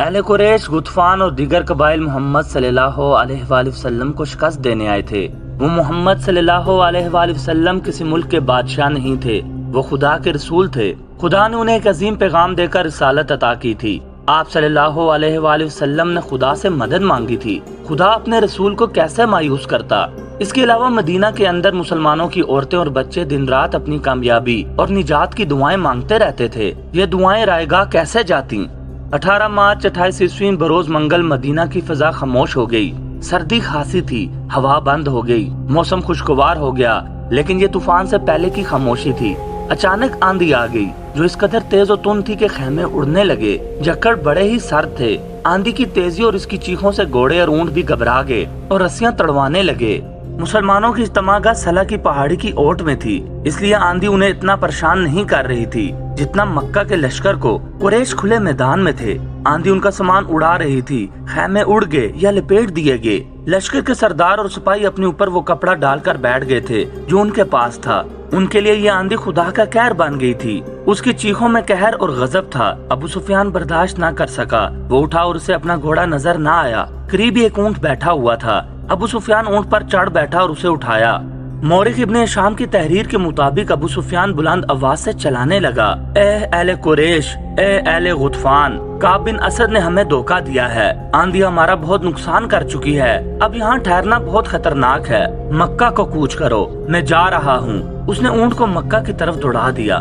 اہل قریش، غطفان اور دیگر قبائل محمد صلی اللہ علیہ وآلہ وسلم کو شکست دینے آئے تھے۔ وہ محمد صلی اللہ علیہ وآلہ وسلم کسی ملک کے بادشاہ نہیں تھے، وہ خدا کے رسول تھے۔ خدا نے انہیں ایک عظیم پیغام دے کر رسالت عطا کی تھی۔ آپ صلی اللہ علیہ وآلہ وسلم نے خدا سے مدد مانگی تھی۔ خدا اپنے رسول کو کیسے مایوس کرتا؟ اس کے علاوہ مدینہ کے اندر مسلمانوں کی عورتیں اور بچے دن رات اپنی کامیابی اور نجات کی دعائیں مانگتے رہتے تھے۔ یہ دعائیں رائے گاہ کیسے جاتی؟ 18 مارچ 28 بروز منگل مدینہ کی فضا خاموش ہو گئی۔ سردی خاصی تھی، ہوا بند ہو گئی، موسم خوشگوار ہو گیا، لیکن یہ طوفان سے پہلے کی خاموشی تھی۔ اچانک آندھی آ گئی جو اس قدر تیز و تند تھی کہ خیمے اڑنے لگے۔ جھکڑ بڑے ہی سرد تھے۔ آندھی کی تیزی اور اس کی چیخوں سے گھوڑے اور اونٹ بھی گھبرا گئے اور رسیاں تڑوانے لگے۔ مسلمانوں کی اجتماع گاہ سلا کی پہاڑی کی اوٹ میں تھی، اس لیے آندھی انہیں اتنا پریشان نہیں کر رہی تھی جتنا مکہ کے لشکر کو۔ قریش کھلے میدان میں تھے، آندھی ان کا سامان اڑا رہی تھی، خیمے اڑ گئے یا لپیٹ دیے گئے۔ لشکر کے سردار اور سپاہی اپنے اوپر وہ کپڑا ڈال کر بیٹھ گئے تھے جو ان کے پاس تھا۔ ان کے لیے یہ آندھی خدا کا قہر بن گئی تھی۔ اس کی چیخوں میں قہر اور غضب تھا۔ ابو سفیان برداشت نہ کر سکا، وہ اٹھا اور اسے اپنا گھوڑا نظر نہ آیا۔ قریب ایک اونٹ بیٹھا ہوا تھا، ابو سفیان اونٹ پر چڑھ بیٹھا اور اسے اٹھایا۔ مورخ ابن شام کی تحریر کے مطابق ابو سفیان بلند آواز سے چلانے لگا، اے اہل قریش، اے اہل غطفان، کعب بن اسد نے ہمیں دھوکہ دیا ہے۔ آندھی ہمارا بہت نقصان کر چکی ہے، اب یہاں ٹھہرنا بہت خطرناک ہے، مکہ کو کوچ کرو، میں جا رہا ہوں۔ اس نے اونٹ کو مکہ کی طرف دوڑا دیا۔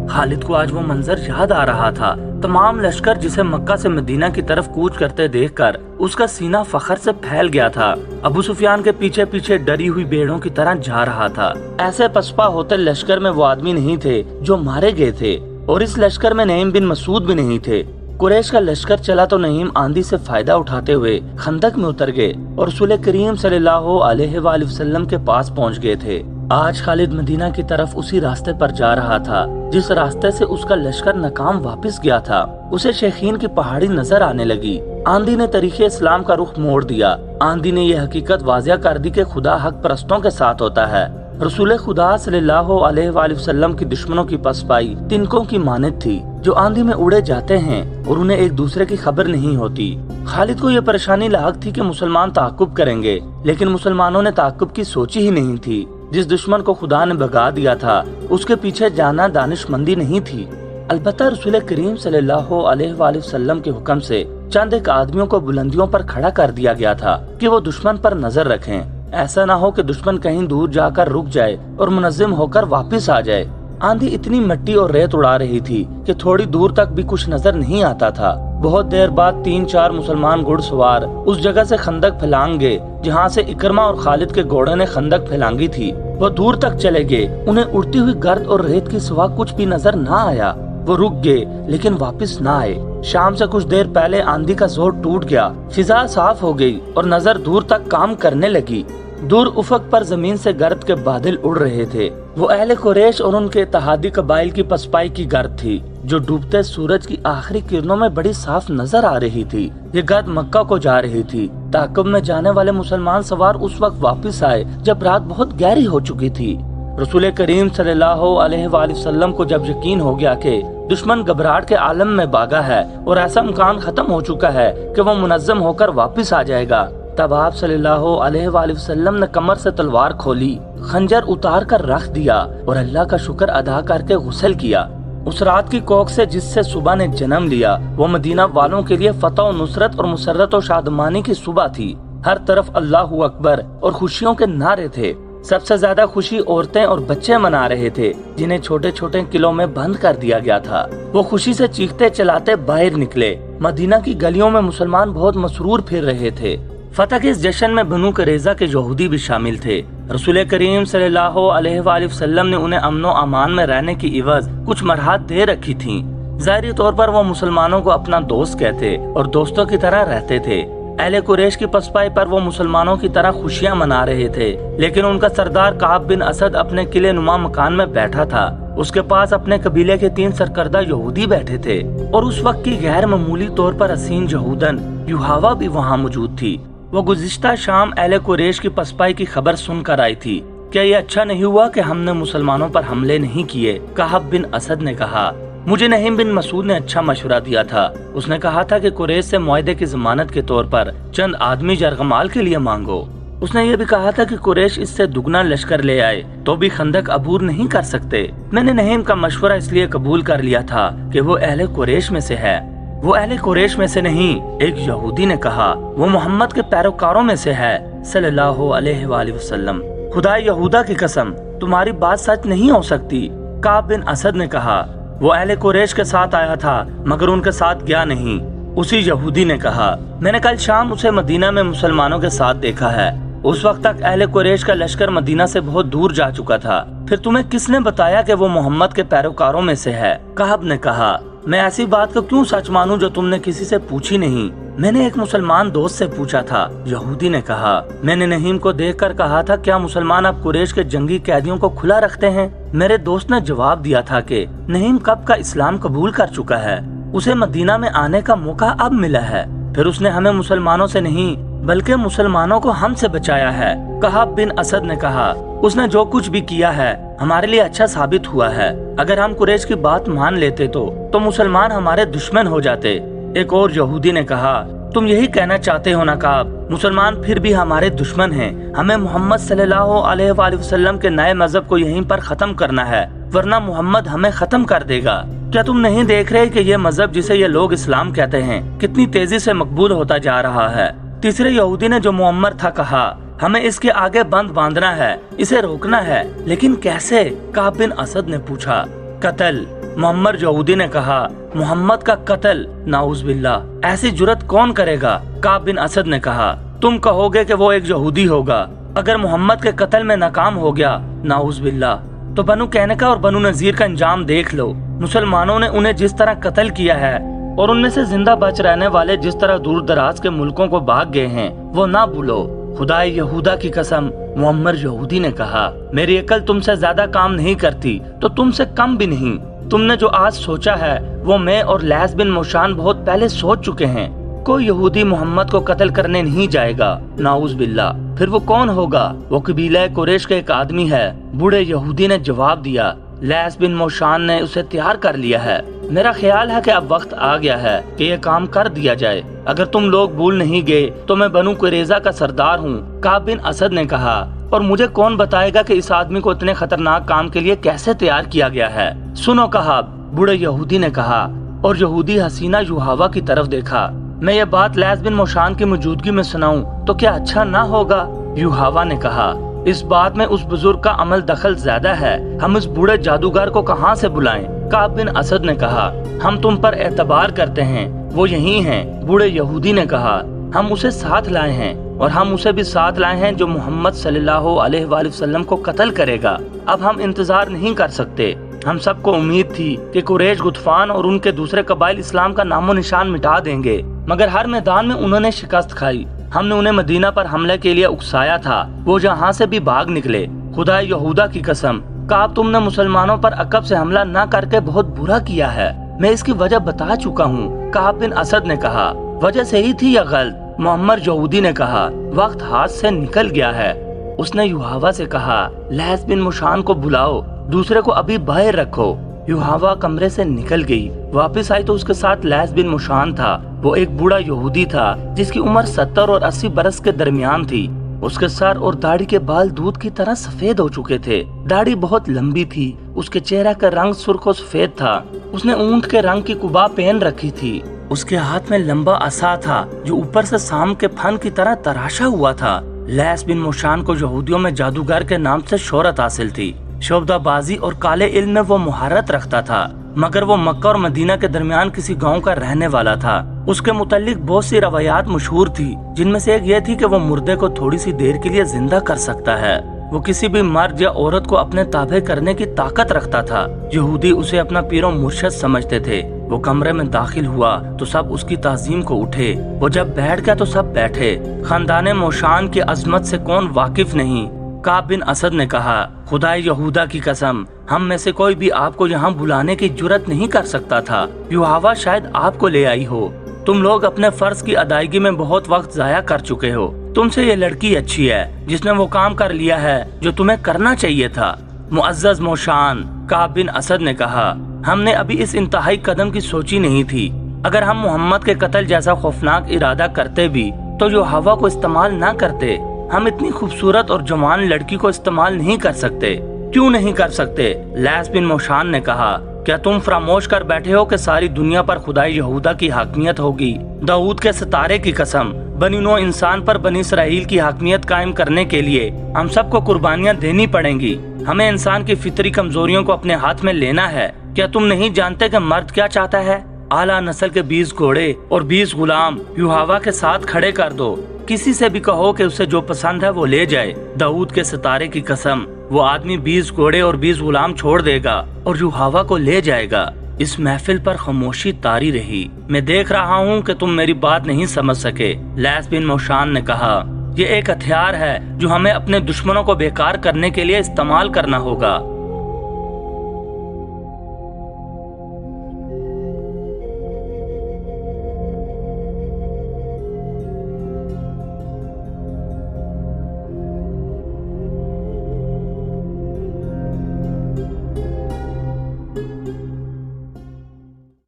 خالد کو آج وہ منظر یاد آ رہا تھا۔ تمام لشکر جسے مکہ سے مدینہ کی طرف کوچ کرتے دیکھ کر اس کا سینہ فخر سے پھیل گیا تھا۔ ابو سفیان کے پیچھے پیچھے ڈری ہوئی بھیڑوں کی طرح جا رہا تھا۔ ایسے پسپا ہوتے لشکر میں وہ آدمی نہیں تھے جو مارے گئے تھے، اور اس لشکر میں نعیم بن مسعود بھی نہیں تھے۔ قریش کا لشکر چلا تو نعیم آندھی سے فائدہ اٹھاتے ہوئے خندق میں اتر گئے اور رسول کریم صلی اللہ علیہ وآلہ وسلم کے پاس پہنچ گئے تھے۔ آج خالد مدینہ کی طرف اسی راستے پر جا رہا تھا جس راستے سے اس کا لشکر ناکام واپس گیا تھا۔ اسے شیخین کی پہاڑی نظر آنے لگی۔ آندھی نے طریق اسلام کا رخ موڑ دیا۔ آندھی نے یہ حقیقت واضح کر دی کہ خدا حق پرستوں کے ساتھ ہوتا ہے۔ رسول خدا صلی اللہ علیہ وآلہ وسلم کی دشمنوں کی پسپائی تنکوں کی مانند تھی جو آندھی میں اڑے جاتے ہیں اور انہیں ایک دوسرے کی خبر نہیں ہوتی۔ خالد کو یہ پریشانی لاحق تھی کہ مسلمان تعاقب کریں گے، لیکن مسلمانوں نے تعاقب کی سوچی ہی نہیں تھی۔ جس دشمن کو خدا نے بھگا دیا تھا اس کے پیچھے جانا دانش مندی نہیں تھی۔ البتہ رسول کریم صلی اللہ علیہ وآلہ وسلم کے حکم سے چند ایک آدمیوں کو بلندیوں پر کھڑا کر دیا گیا تھا کہ وہ دشمن پر نظر رکھیں، ایسا نہ ہو کہ دشمن کہیں دور جا کر رک جائے اور منظم ہو کر واپس آ جائے۔ آندھی اتنی مٹی اور ریت اڑا رہی تھی کہ تھوڑی دور تک بھی کچھ نظر نہیں آتا تھا۔ بہت دیر بعد 3-4 مسلمان گھڑ سوار اس جگہ سے خندق پھیلانگ گئے جہاں سے اکرمہ اور خالد کے گھوڑے نے خندق پھیلانگی تھی۔ وہ دور تک چلے گئے، انہیں اڑتی ہوئی گرد اور ریت کی سوا کچھ بھی نظر نہ آیا۔ وہ رک گئے لیکن واپس نہ آئے۔ شام سے کچھ دیر پہلے آندھی کا زور ٹوٹ گیا، فضا صاف ہو گئی اور نظر دور تک کام کرنے لگی۔ دور افق پر زمین سے گرد کے بادل اڑ رہے تھے۔ وہ اہل قریش اور ان کے اتحادی قبائل کی پسپائی کی گرد تھی جو ڈوبتے سورج کی آخری کرنوں میں بڑی صاف نظر آ رہی تھی۔ یہ گرد مکہ کو جا رہی تھی۔ تعاقب میں جانے والے مسلمان سوار اس وقت واپس آئے جب رات بہت گہری ہو چکی تھی۔ رسول کریم صلی اللہ علیہ وآلہ وسلم کو جب یقین ہو گیا کہ دشمن گھبراہٹ کے عالم میں بھاگا ہے اور ایسا امکان ختم ہو چکا ہے کہ وہ منظم ہو کر واپس آ جائے گا، تب آپ صلی اللہ علیہ وآلہ وسلم نے کمر سے تلوار کھولی، خنجر اتار کر رکھ دیا اور اللہ کا شکر ادا کر کے غسل کیا۔ اس رات کی کوکھ سے جس سے صبح نے جنم لیا وہ مدینہ والوں کے لیے فتح و نصرت اور مسرت و شادمانی کی صبح تھی۔ ہر طرف اللہ اکبر اور خوشیوں کے نعرے تھے۔ سب سے زیادہ خوشی عورتیں اور بچے منا رہے تھے جنہیں چھوٹے چھوٹے قلعوں میں بند کر دیا گیا تھا۔ وہ خوشی سے چیختے چلاتے باہر نکلے۔ مدینہ کی گلیوں میں مسلمان بہت مسرور پھر رہے تھے۔ فتح کے اس جشن میں بنو قریظہ کے یہودی بھی شامل تھے۔ رسول کریم صلی اللہ علیہ وآلہ وسلم نے انہیں امن و امان میں رہنے کی عوض کچھ مرحات دے رکھی تھیں۔ ظاہری طور پر وہ مسلمانوں کو اپنا دوست کہتے اور دوستوں کی طرح رہتے تھے۔ اہل قریش کی پسپائی پر وہ مسلمانوں کی طرح خوشیاں منا رہے تھے، لیکن ان کا سردار کعب بن اسد اپنے قلعے نما مکان میں بیٹھا تھا۔ اس کے پاس اپنے قبیلے کے 3 سرکردہ یہودی بیٹھے تھے اور اس وقت کی غیر معمولی طور پر حسین یہودن یوحاوا بھی وہاں موجود تھی۔ وہ گزشتہ شام اہل قریش کی پسپائی کی خبر سن کر آئی تھی۔ کیا یہ اچھا نہیں ہوا کہ ہم نے مسلمانوں پر حملے نہیں کیے؟ کعب بن اسد نے کہا۔ مجھے نہیم بن مسعود نے اچھا مشورہ دیا تھا۔ اس نے کہا تھا کہ قریش سے معاہدے کی ضمانت کے طور پر چند آدمی یرغمال کے لیے مانگو۔ اس نے یہ بھی کہا تھا کہ قریش اس سے دگنا لشکر لے آئے تو بھی خندق عبور نہیں کر سکتے۔ میں نے نہیم کا مشورہ اس لیے قبول کر لیا تھا کہ وہ اہل قریش میں سے ہے۔ وہ اہل قریش میں سے نہیں، ایک یہودی نے کہا، وہ محمد کے پیروکاروں میں سے ہے صلی اللہ علیہ وآلہ وسلم۔ خدا یہودا کی قسم، تمہاری بات سچ نہیں ہو سکتی۔ کعب بن اسد نے کہا، وہ اہل قریش کے ساتھ آیا تھا مگر ان کے ساتھ گیا نہیں۔ اسی یہودی نے کہا، میں نے کل شام اسے مدینہ میں مسلمانوں کے ساتھ دیکھا ہے۔ اس وقت تک اہل قریش کا لشکر مدینہ سے بہت دور جا چکا تھا۔ پھر تمہیں کس نے بتایا کہ وہ محمد کے پیروکاروں میں سے ہے؟ کعب نے کہا، میں ایسی بات کو کیوں سچ مانوں جو تم نے کسی سے پوچھی نہیں؟ میں نے ایک مسلمان دوست سے پوچھا تھا۔ یہودی نے کہا، میں نے نہیم کو دیکھ کر کہا تھا، کیا مسلمان اب قریش کے جنگی قیدیوں کو کھلا رکھتے ہیں؟ میرے دوست نے جواب دیا تھا کہ نہیم کب کا اسلام قبول کر چکا ہے، اسے مدینہ میں آنے کا موقع اب ملا ہے۔ پھر اس نے ہمیں مسلمانوں سے نہیں بلکہ مسلمانوں کو ہم سے بچایا ہے۔ کعب بن اسد نے کہا، اس نے جو کچھ بھی کیا ہے ہمارے لیے اچھا ثابت ہوا ہے۔ اگر ہم قریش کی بات مان لیتے تو مسلمان ہمارے دشمن ہو جاتے۔ ایک اور یہودی نے کہا، تم یہی کہنا چاہتے ہو نا کعب، مسلمان پھر بھی ہمارے دشمن ہیں۔ ہمیں محمد صلی اللہ علیہ وآلہ وسلم کے نئے مذہب کو یہیں پر ختم کرنا ہے، ورنہ محمد ہمیں ختم کر دے گا۔ کیا تم نہیں دیکھ رہے کہ یہ مذہب جسے یہ لوگ اسلام کہتے ہیں کتنی تیزی سے مقبول ہوتا جا رہا ہے؟ تیسرے یہودی نے جو معمر تھا کہا، ہمیں اس کے آگے بند باندھنا ہے، اسے روکنا ہے، لیکن کیسے؟ کعب بن اسد نے پوچھا۔ قتل، معمر یہودی نے کہا، محمد کا قتل، نعوذ باللہ، ایسی جرت کون کرے گا؟ کعب بن اسد نے کہا، تم کہو گے کہ وہ ایک یہودی ہوگا، اگر محمد کے قتل میں ناکام ہو گیا، نعوذ باللہ، تو بنو قینقاع اور بنو نذیر کا انجام دیکھ لو۔ مسلمانوں نے انہیں جس طرح قتل کیا ہے اور ان میں سے زندہ بچ رہنے والے جس طرح دور دراز کے ملکوں کو بھاگ گئے ہیں، وہ نہ بھولو۔ خدا یہودا کی قسم، معمر یہودی نے کہا، میری عقل تم سے زیادہ کام نہیں کرتی تو تم سے کم بھی نہیں۔ تم نے جو آج سوچا ہے وہ میں اور لیث بن موشان بہت پہلے سوچ چکے ہیں۔ کوئی یہودی محمد کو قتل کرنے نہیں جائے گا، نعوذ باللہ۔ پھر وہ کون ہوگا؟ وہ قبیلہ قریش کا ایک آدمی ہے، بوڑھے یہودی نے جواب دیا۔ لیث بن موشان نے اسے تیار کر لیا ہے۔ میرا خیال ہے کہ اب وقت آ گیا ہے کہ یہ کام کر دیا جائے۔ اگر تم لوگ بھول نہیں گئے تو میں بنو قریظہ کا سردار ہوں، کعب بن اسد نے کہا، اور مجھے کون بتائے گا کہ اس آدمی کو اتنے خطرناک کام کے لیے کیسے تیار کیا گیا ہے؟ سنو کہا، بوڑھے یہودی نے کہا، اور یہودی حسینہ یوحوا کی طرف دیکھا، میں یہ بات لیث بن موشان کی موجودگی میں سناؤں تو کیا اچھا نہ ہوگا؟ یوحوا نے کہا، اس بات میں اس بزرگ کا عمل دخل زیادہ ہے، ہم اس بوڑھے جادوگر کو کہاں سے بلائیں؟ کعب بن اسد نے کہا، ہم تم پر اعتبار کرتے ہیں، وہ یہی ہیں۔ بوڑھے یہودی نے کہا، ہم اسے ساتھ لائے ہیں اور ہم اسے بھی ساتھ لائے ہیں جو محمد صلی اللہ علیہ وآلہ وسلم کو قتل کرے گا۔ اب ہم انتظار نہیں کر سکتے۔ ہم سب کو امید تھی کہ قریش، غطفان اور ان کے دوسرے قبائل اسلام کا نام و نشان مٹا دیں گے، مگر ہر میدان میں انہوں نے شکست کھائی۔ ہم نے انہیں مدینہ پر حملے کے لیے اکسایا تھا، وہ جہاں سے بھی بھاگ نکلے۔ خدا یہودا کی قسم، کعب تم نے مسلمانوں پر عقب سے حملہ نہ کر کے بہت برا کیا ہے، میں اس کی وجہ بتا چکا ہوں۔ کعب بن اسد نے کہا، وجہ صحیح تھی یا غلط؟ معمر یہودی نے کہا، وقت ہاتھ سے نکل گیا ہے۔ اس نے یوحوا سے کہا، لیث بن موشان کو بلاؤ، دوسرے کو ابھی باہر رکھو۔ یوحوا کمرے سے نکل گئی، واپس آئی تو اس کے ساتھ لیث بن موشان تھا۔ وہ ایک بوڑھا یہودی تھا جس کی عمر 70 اور 80 برس کے درمیان تھی۔ اس کے سر اور داڑھی کے بال دودھ کی طرح سفید ہو چکے تھے، داڑھی بہت لمبی تھی، اس کے چہرہ کا رنگ سرخ و سفید تھا۔ اس نے اونٹ کے رنگ کی قبا پہن رکھی تھی، اس کے ہاتھ میں لمبا عصا تھا جو اوپر سے سام کے پھن کی طرح تراشا ہوا تھا۔ لیث بن موشان کو یہودیوں میں جادوگر کے نام سے شہرت حاصل تھی۔ شعبدہ بازی اور کالے علم میں وہ مہارت رکھتا تھا، مگر وہ مکہ اور مدینہ کے درمیان کسی گاؤں کا رہنے والا تھا۔ اس کے متعلق بہت سی روایات مشہور تھی، جن میں سے ایک یہ تھی کہ وہ مردے کو تھوڑی سی دیر کے لیے زندہ کر سکتا ہے۔ وہ کسی بھی مرد یا عورت کو اپنے تابع کرنے کی طاقت رکھتا تھا۔ یہودی اسے اپنا پیر و مرشد سمجھتے تھے۔ وہ کمرے میں داخل ہوا تو سب اس کی تعظیم کو اٹھے، وہ جب بیٹھ گیا تو سب بیٹھے۔ خاندان موشان کی عظمت سے کون واقف نہیں؟ کعب بن اسد نے کہا، خدا یہودا کی قسم، ہم میں سے کوئی بھی آپ کو یہاں بلانے کی جرت نہیں کر سکتا تھا۔ یوحوا شاید آپ کو لے آئی ہو۔ تم لوگ اپنے فرض کی ادائیگی میں بہت وقت ضائع کر چکے ہو۔ تم سے یہ لڑکی اچھی ہے جس نے وہ کام کر لیا ہے جو تمہیں کرنا چاہیے تھا۔ معزز موشان کعب بن اسد نے کہا، ہم نے ابھی اس انتہائی قدم کی سوچی نہیں تھی۔ اگر ہم محمد کے قتل جیسا خوفناک ارادہ کرتے بھی تو جو ہوا کو استعمال نہ کرتے، ہم اتنی خوبصورت اور جوان لڑکی کو استعمال نہیں کر سکتے۔ کیوں نہیں کر سکتے؟ لیث بن موشان نے کہا، کیا تم فراموش کر بیٹھے ہو کہ ساری دنیا پر خدائے یہودا کی حاکمیت ہوگی؟ داؤد کے ستارے کی قسم، بنی نوع انسان پر بنی اسرائیل کی حاکمیت قائم کرنے کے لیے ہم سب کو قربانیاں دینی پڑیں گی۔ ہمیں انسان کی فطری کمزوریوں کو اپنے ہاتھ میں لینا ہے۔ کیا تم نہیں جانتے کہ مرد کیا چاہتا ہے؟ اعلیٰ نسل کے 20 گھوڑے اور 20 غلام یوحوا کے ساتھ کھڑے کر دو۔ کسی سے بھی کہو کہ اسے جو پسند ہے وہ لے جائے۔ داؤد کے ستارے کی قسم، وہ آدمی 20 گھوڑے اور 20 غلام چھوڑ دے گا اور یوحوا کو لے جائے گا۔ اس محفل پر خاموشی طاری رہی۔ میں دیکھ رہا ہوں کہ تم میری بات نہیں سمجھ سکے، لیث بن موشان نے کہا۔ یہ ایک ہتھیار ہے جو ہمیں اپنے دشمنوں کو بیکار کرنے کے لیے استعمال کرنا ہوگا۔